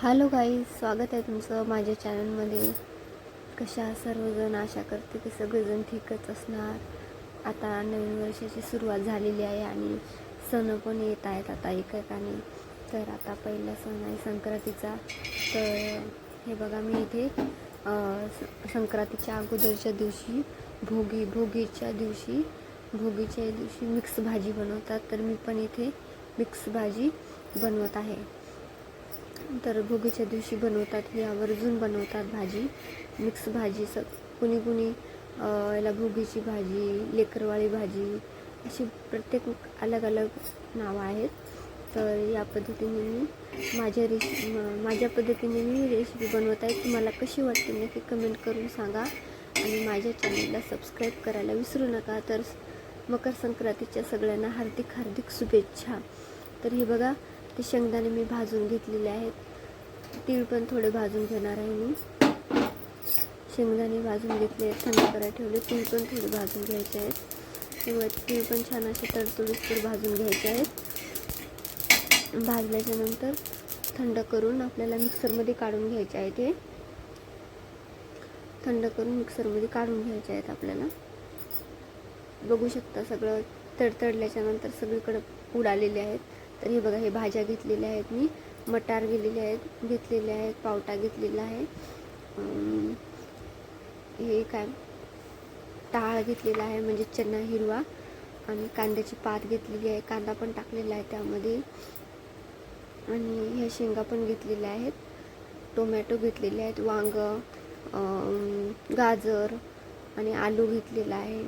Hello guys, स्वागत आहे तुमचं माझ्या चॅनलमध्ये. कशा सर्वजण, आशा करते की सगळेजण ठीकच असणार. आता नवीन वर्षाची सुरुवात झालेली आहे आणि सण पण येत आहेत आता एकेकाने. तर आता पहिला सण आहे संक्रांतीचा. तर हे बघा, मी इथे संक्रांतीच्या अगोदरच्या दिवशी भोगीच्या दिवशी मिक्स भाजी बनवतात. तर मी पण इथे मिक्स भाजी बनवत आहे. तर भोगीच्या दिवशी बनवतात, ही आवर्जून बनवतात भाजी, मिक्स भाजी. कुणी याला भोगीची भाजी, लेकरवाळी भाजी, अशी प्रत्येक अलग अलग नावं आहेत. तर या पद्धतीने मी माझ्या पद्धतीने मी रेसिपी बनवत आहे. तुम्हाला कशी वाटते नक्की कमेंट करून सांगा आणि माझ्या चॅनलला सबस्क्राईब करायला विसरू नका. तर मकर संक्रांतीच्या सगळ्यांना हार्दिक शुभेच्छा. तर हे बघा, ते शेंगदाणे मी भाजून घेतलेले आहेत. तीळ पण थोडे भाजून घेणार आहे मी. शेंगदाणे भाजून घेतले, थंड करायला ठेवले. तीळ पण थोडे भाजून घ्यायचे आहेत. तेव्हा तीळ पण छान असे तडतडीत भाजून घ्यायचे आहेत. भाजल्याच्या नंतर थंड करून आपल्याला मिक्सरमध्ये काढून घ्यायचे आहे. ते थंड करून मिक्सरमध्ये काढून घ्यायचे आहेत आपल्याला. बघू शकता, सगळं तडतडल्याच्या नंतर सगळीकडे उडालेले आहेत. तर हे बघा, हे भाज्या घेतलेल्या आहेत मी. मटार घेतलेले आहेत, पावटा घेतलेला आहे, हे काय टाळ घेतलेला आहे म्हणजे चना हिरवा, आणि कांद्याची पात घेतलेली आहे, कांदा पण टाकलेला आहे त्यामध्ये, आणि ह्या शेंगा पण घेतलेल्या आहेत, टोमॅटो घेतलेले आहेत, वांग, गाजर आणि आलू घेतलेला आहे,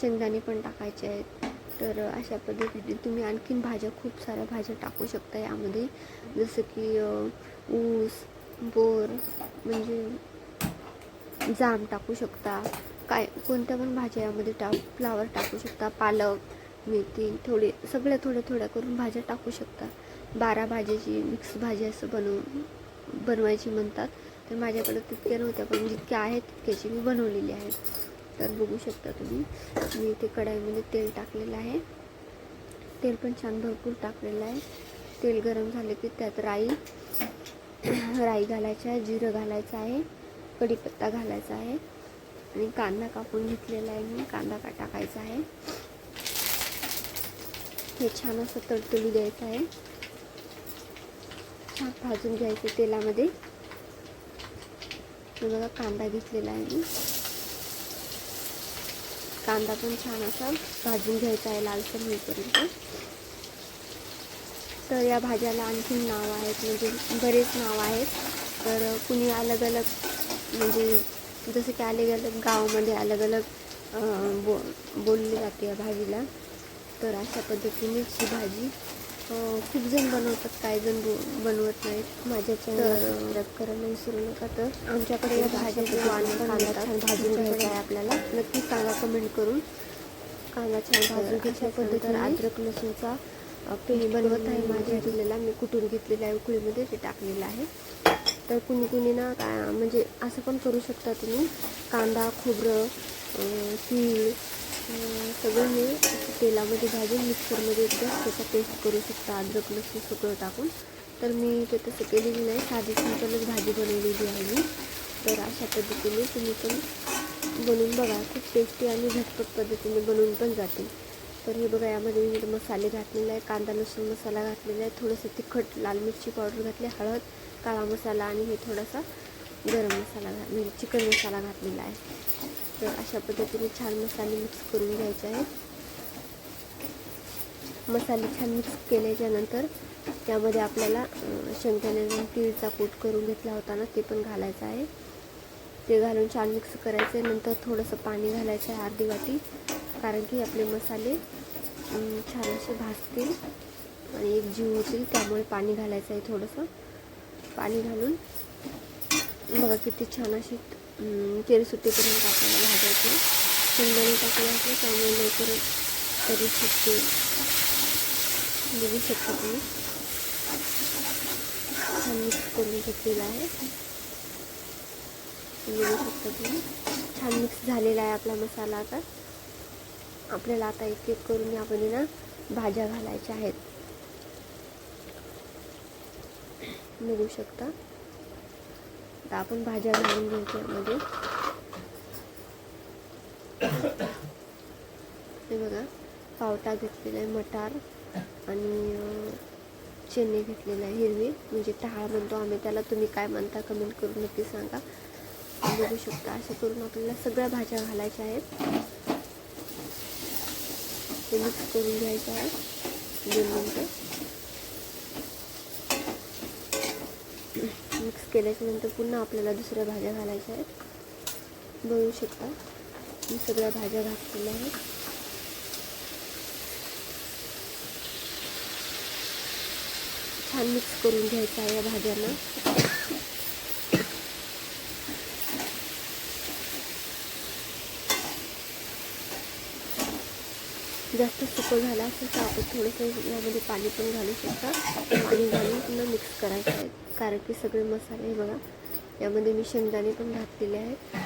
शेंगदाणे पण टाकायचे आहेत. तर अशा पद्धतीने तुम्ही आणखीन भाज्या, खूप साऱ्या भाज्या टाकू शकता यामध्ये, जसं की ऊस, बोर, म्हणजे जाम टाकू शकता, काय कोणत्या पण भाज्या यामध्ये फ्लावर टाकू शकता, पालक, मेथी, सगळ्या थोड्या करून भाज्या टाकू शकता. 12 भाज्याची मिक्स भाजी असं बनवायची म्हणतात. तर माझ्याकडे तितक्या नव्हत्या, पण जितक्या आहेत तितक्याची मी बनवलेली आहे. तर बघू शकता तुम्ही, मी इथे कढाईमध्ये तेल टाकलेलं आहे. तेल पण छान भरपूर टाकलेलं आहे. तेल गरम झाले की त्यात राई घालायची आहे, जिरं घालायचं आहे, कढीपत्ता घालायचा आहे, आणि कांदा कापून घेतलेला आहे मी, कांदा टाकायचा आहे. हे छान असं तडतडू द्यायचं आहे, छान भाजून घ्यायचं तेलामध्ये. हे बघा, कांदा घेतलेला आहे मी. कांदा पण छान असा भाजून घ्यायचा आहे, लालसर होईपर्यंत. तर या भाज्याला आणखीन नाव आहेत, म्हणजे बरेच नाव आहेत. तर कुणी अलग अलग, म्हणजे जसं की अलग अलग गावामध्ये अलग अलग बोलली जाते या भाजीला. तर अशा पद्धतीनेच ही भाजी खूप जण बनवतात, काही जण बनवत नाहीत. माझ्या चॅनलला सबस्क्राईब करायला विसरू नका. तर आमच्याकडे या भाज्याचे कांदा छान भाजून घ्यायचा आहे आपल्याला. नक्की सांगा कमेंट करून. कांदा छान भाजून घ्यायच्या पद्धतीने अद्रक लसूणचा पेस्ट बनवत आहे माझ्या दिलेला, मी कुटून घेतलेला आहे उकळीमध्ये, ते टाकलेलं आहे. तर कुणी ना म्हणजे असं पण करू शकता तुम्ही, कांदा, खोबरं, तीळ सगळं हे तेलामध्ये भाजून मिक्सरमध्ये एकदा त्याचा पेस्ट करू शकता, अद्रक लसूण सगळं टाकून. तर मी ते तसं केलेली नाही, साधी सिंपलच भाजी बनवलेली आहे मी. तर अशा पद्धतीने तुम्ही पण बनवून बघा, खूप टेस्टी आणि झटपट पद्धतीने बनवून पण जाते. तर हे बघा, यामध्ये मी मसाले घातलेले आहे, कांदा लसूण मसाला घातलेला आहे, थोडंसं तिखट लाल मिरची पावडर घातली, हळद, काळा मसाला, आणि हे थोडासा गरम मसाला म्हणजे चिकन मसाला घातलेला आहे. तर अशा पद्धतीने छान मसाले मिक्स करून घ्यायचे आहेत. मसाले छान मिक्स केल्याच्या नंतर त्यामध्ये आपल्याला शेंगदाण्याचा तीळचा कूट करून घेतला होता ना, ते पण घालायचं आहे. ते घालून छान मिक्स करायचं आहे. नंतर थोडंसं पाणी घालायचं आहे, अर्धी वाटी, कारण की आपले मसाले छान असे भाजतील आणि एक जीव होतील, त्यामुळे पाणी घालायचं आहे. थोडंसं पाणी घालून बघा, किती छान अशी तेल सुटेपर्यंत आपल्याला भाजायचं. शेंगदाणे टाकले असले त्यामुळे लवकर तरी सुटते, बघू शकता तुम्ही. छान मिक्स करून घेतलेलं आहे, बघू शकता तुम्ही. छान मिक्स झालेला आहे आपला मसाला. आता आपल्याला आता एक एक करून यामध्ये ना भाज्या घालायच्या आहेत. बघू शकता. आता आपण भाज्या घालून घ्यायच्या यामध्ये. हे बघा, पावटा घेतलेला आहे, मटार आणि चणे घेतलेले आहे हिरवी, म्हणजे टहाळ म्हणतो आम्ही त्याला. तुम्ही काय म्हणता कमेंट करून नक्की सांगा. बघू शकता, अशा करून आपल्याला सगळ्या भाज्या घालायच्या आहेत. ते मिक्स करून घ्यायचं आहे 2 मिनटं. मिक्स केल्याच्या नंतर पुन्हा आपल्याला दुसऱ्या भाज्या घालायच्या आहेत. बघू शकता, मी सगळ्या भाज्या घातलेल्या आहेत. छान मिक्स करून घ्यायचं आहे या भाज्यांना. जास्त सुकं झालं असेल तर आपण थोडंसं यामध्ये पाणी पण घालू शकता. पाणी घालून पुन्हा मिक्स करायचं आहे, कारण की सगळे मसाले बघा. यामध्ये मी शेंगदाणे पण घातलेले आहेत.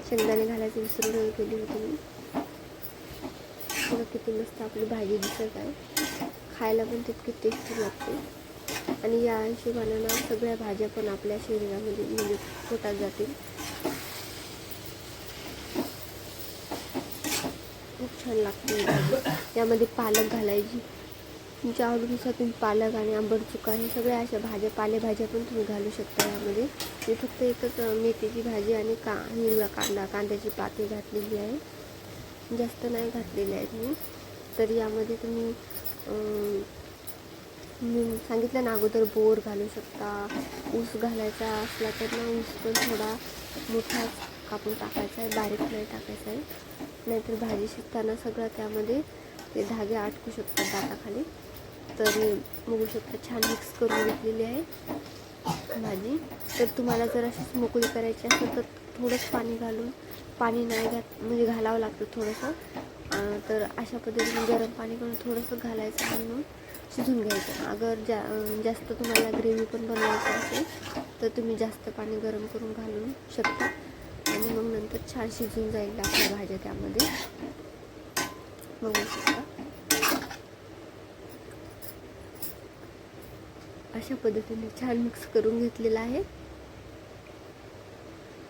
शेंगदाणे घालायचं विसरून केली होती मी. बघा किती मस्त आपली भाजी दिसत आहे. खायला पण तितकी टेस्टी लागते. आणि या हिशोबाने ना सगळ्या भाज्या पण आपल्या शरीरामध्ये म्हणजे पोटात जातील. खूप छान लागते भाजी. यामध्ये पालक घालायची, तुमच्या आवडीनुसार तुम्ही पालक आणि आंबट चुका हे सगळ्या अशा भाज्या पालेभाज्या पण तुम्ही घालू शकता यामध्ये. मी फक्त एकच मेथीची भाजी आणि हिरवा कांद्याची पाते घातलेली आहे, जास्त नाही घातलेले आहेत मी. तर यामध्ये तुम्ही मी सांगितलं ना अगोदर, बोर घालू शकता. ऊस घालायचा असला तर ना ऊस पण थोडा मोठा कापून टाकायचा आहे, बारीक नाही टाकायचा आहे, नाहीतर भाजी शिजताना सगळं त्यामध्ये ते धागे अटकू शकतात दाताखाली. तर बघू शकता छान मिक्स करून घेतलेली आहे भाजी. तर तुम्हाला जर अशीच मोकळी करायची असेल तर थोडंच पाणी घालून, पाणी नाही म्हणजे घालावं लागतं थोडंसं. तर अशा पद्धतीने गरम पाणी करून थोडंसं घालायचं आणि मग शिजून घ्यायचं. अगर जास्त तुम्हाला ग्रेव्ही पण बनवायचं असेल तर तुम्ही जास्त पाणी गरम करून घालू शकता आणि मग नंतर छान शिजून जाईल आपल्या भाज्या त्यामध्ये. बघू शकता अशा पद्धतीने छान मिक्स करून घेतलेलं आहे.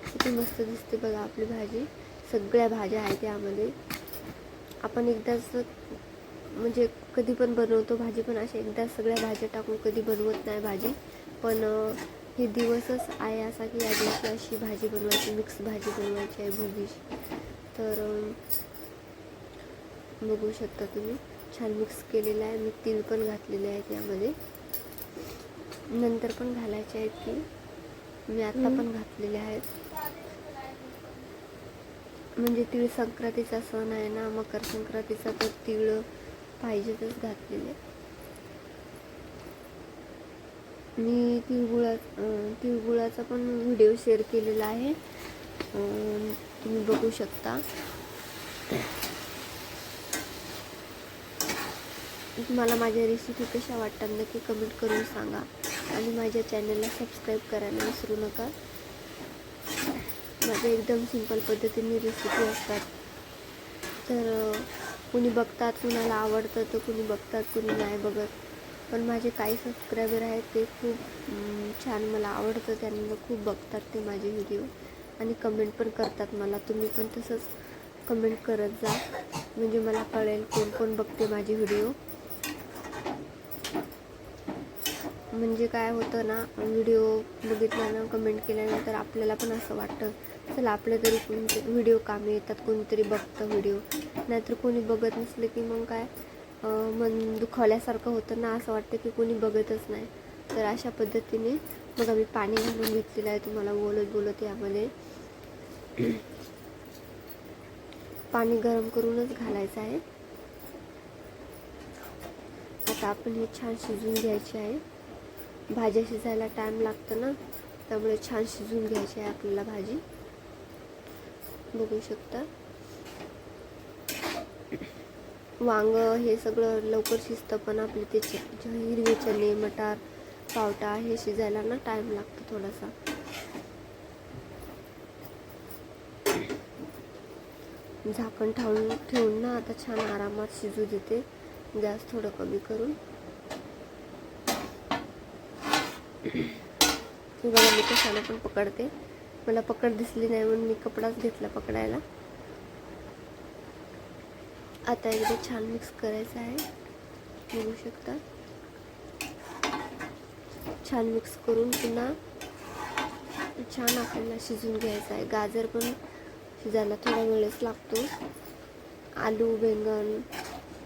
किती मस्त दिसते बघा आपली भाजी. सगळ्या भाज्या आहेत यामध्ये. आपण एकदाच म्हणजे कधी पण बनवतो भाजी, पण अशा एकदा सगळ्या भाज्या टाकून कधी बनवत नाही भाजी. पण हे दिवसच आहे असा की या दिवशी अशी भाजी बनवायची, मिक्स भाजी बनवायची आहे भुर्जीची. तर बघू शकता तुम्ही छान मिक्स केलेलं आहे. मी तीळ पण घातलेले आहेत यामध्ये, नंतर पण घालायचे आहेत की मी आता पण घातलेले आहेत. म्हणजे तीळ संक्रांतीचा सण आहे ना, मकर संक्रांतीचा, तर तीळ पाहिजेतच घातलेले. मी तिळगुळाचा पण व्हिडिओ शेअर केलेला आहे, तुम्ही बघू शकता. तुम्हाला माझ्या रेसिपी कशा वाटतात नक्की कमेंट करून सांगा आणि माझ्या चॅनलला सबस्क्राईब करायला विसरू नका. माझ्या एकदम सिंपल पद्धतीने रेसिपी असतात. तर कुणी बघतात, कुणाला आवडतं तर कुणी बघतात, कुणी नाही बघत. पण माझे काही सबस्क्रायबर आहेत ते खूप छान, मला आवडतं, त्यांना खूप बघतात ते माझे व्हिडिओ आणि कमेंट पण करतात मला. तुम्ही पण तसंच कमेंट करत जा, म्हणजे मला कळेल कोण कोण बघते माझे व्हिडिओ. म्हणजे काय होतं ना, व्हिडिओ बघितल्यानं कमेंट केल्यानंतर आपल्याला पण असं वाटतं चला आपल्या तरी कोणते व्हिडिओ कामी येतात, कोणीतरी बघतं व्हिडिओ. नाहीतर कोणी बघत नसले की मग काय मन दुखावल्यासारखं होतं ना, असं वाटतं की कोणी बघतच नाही. तर अशा पद्धतीने मग आम्ही पाणी घालून घेतलेलं आहे. तुम्हाला बोलत यामध्ये पाणी गरम करूनच घालायचं आहे. आता आपण हे छान शिजवून घ्यायचे आहे. भाज्या शिजायला टाईम लागतं ना, त्यामुळे छान शिजवून घ्यायची आहे आपल्याला भाजी. बघू शकता वांग हे सगळं लवकर शिजतं, पण आपले ते हिरवे चणे, मटार, पावटा हे शिजायला ना टाईम लागतो थोडासा. झाकण ठेवून ना आता छान आरामात शिजू देते, गॅस थोडं कमी करून. बघा मी कशाला पण पकडते, मला पकड दिसली नाही म्हणून मी कपडाच घेतला पकडायला. आता एकदा छान मिक्स करायचं आहे, बघू शकता. छान मिक्स करून पुन्हा छान आपल्याला शिजून घ्यायचं आहे. गाजर पण शिजायला थोडा वेळच लागतो. आलू, बैंगन,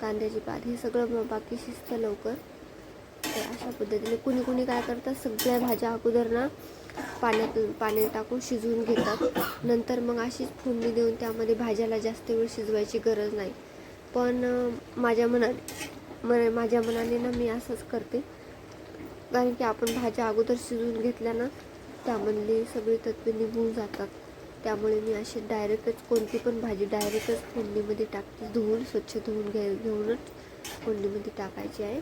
कांद्याची पात हे सगळं बाकी शिजतं लवकर. तर अशा पद्धतीने कुणी काय करतात, सगळ्या भाज्या अगोदर ना पाणी टाकून शिजवून घेतात, नंतर मग अशीच फोडणी देऊन त्यामध्ये भाज्याला जास्त वेळ शिजवायची गरज नाही. पण माझ्या मनाने ना मी असंच करते, कारण की आपण भाज्या अगोदर शिजवून घेतल्या ना त्यामधली सगळी तत्वे निघून जातात. त्यामुळे मी अशी डायरेक्टच कोणती पण भाजी डायरेक्टच फोडणीमध्ये टाकते. स्वच्छ धुवून घेऊनच फोडणीमध्ये टाकायची आहे.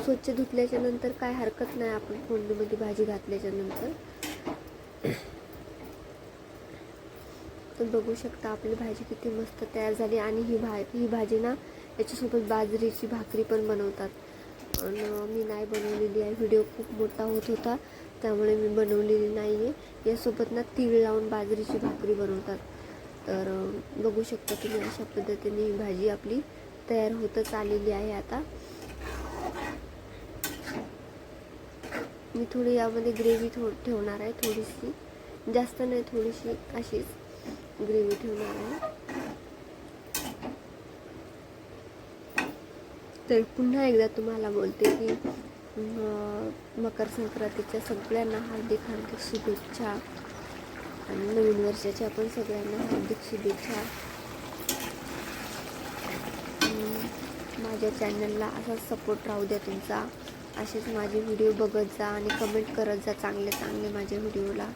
स्वच्छ धुतल्याच्या नंतर काय हरकत नाही आपण फोडणीमध्ये भाजी घातल्याच्या नंतर. तर बघू शकता आपली भाजी किती मस्त तयार झाली. आणि ही भाजी ना याच्यासोबत बाजरीची भाकरी पण बनवतात. आणि मी नाही बनवलेली आहे, व्हिडिओ खूप मोठा होत होता त्यामुळे मी बनवलेली नाही आहे. यासोबत ना तीळ लावून बाजरीची भाकरी बनवतात. तर बघू शकता तुम्ही अशा पद्धतीने ही भाजी आपली तयार होतच आलेली आहे. आता मी थोडी यामध्ये ग्रेव्ही ठेवणार आहे, थोडीशी, जास्त नाही, थोडीशी अशीच ग्रेव्ही ठेवणार आहे. तर पुन्हा एकदा तुम्हाला बोलते की मकर संक्रांतीच्या सगळ्यांना हार्दिक शुभेच्छा. आणि नवीन वर्षाच्या पण सगळ्यांना हार्दिक शुभेच्छा. माझ्या चॅनलला असाच सपोर्ट राहू द्या तुमचा. असेच माझे व्हिडिओ बघत जा आणि कमेंट करत जा चांगले माझ्या व्हिडिओला.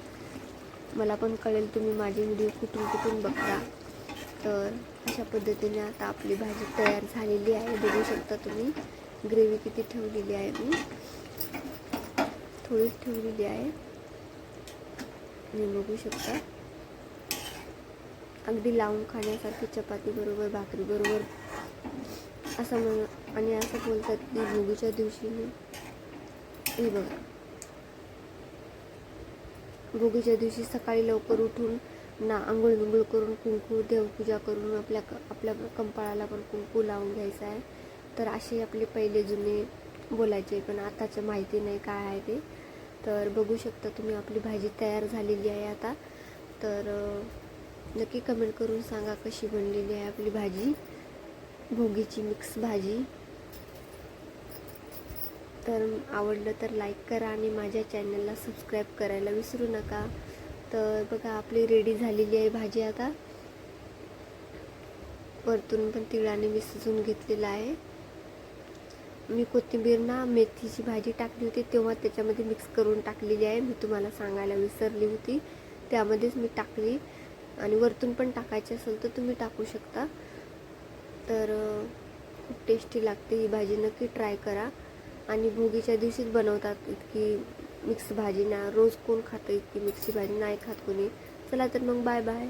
मला पण कळेल तुम्ही माझे व्हिडिओ कुठून बघता. तर अशा पद्धतीने आता आपली भाजी तयार झालेली आहे. बघू शकता तुम्ही ग्रेव्ही किती ठेवलेली आहे, मी थोडीच ठेवलेली आहे. तुम्ही बघू शकता अगदी लावून खाण्यासारखी, चपाती बरोबर, भाकरी बरोबर असं आणि असं बोलतात की भोगीच्या दिवशी हे बघा, भोगीच्या दिवशी सकाळी लवकर उठून ना आंघोळ करून कुंकू, देवपूजा करून आपल्या कपाळाला पण कुंकू लावून घ्यायचं आहे. तर असे आपले पहिले जुने बोलायचे, पण आताचं माहिती नाही काय आहे ते. तर बघू शकता तुम्ही आपली भाजी तयार झालेली आहे आता. तर नक्की कमेंट करून सांगा कशी बनलेली आहे आपली भाजी, भोगीची मिक्स भाजी. तर आवडलं तर लाईक करा आणि माझ्या चॅनलला सबस्क्राईब करायला विसरू नका. तर बघा आपली रेडी झालेली आहे भाजी आता. वरतून पण तिळाने मी शिजवून घेतलेला आहे. मी कोथिंबीर ना मेथीची भाजी टाकली होती तेव्हा त्याच्यामध्ये मिक्स करून टाकलेली आहे. मी तुम्हाला सांगायला विसरली होती, त्यामध्येच मी टाकली. आणि वरतून पण टाकायची असेल तर तुम्ही टाकू शकता. तर खूप टेस्टी लागते ही भाजी, नक्की ट्राय करा. आणि भोगीच्या दिवशीच बनवतात इतकी मिक्स भाजी ना, रोज कोण खातं इतकी मिक्स भाजी, नाही खात कोणी. चला तर मग बाय बाय.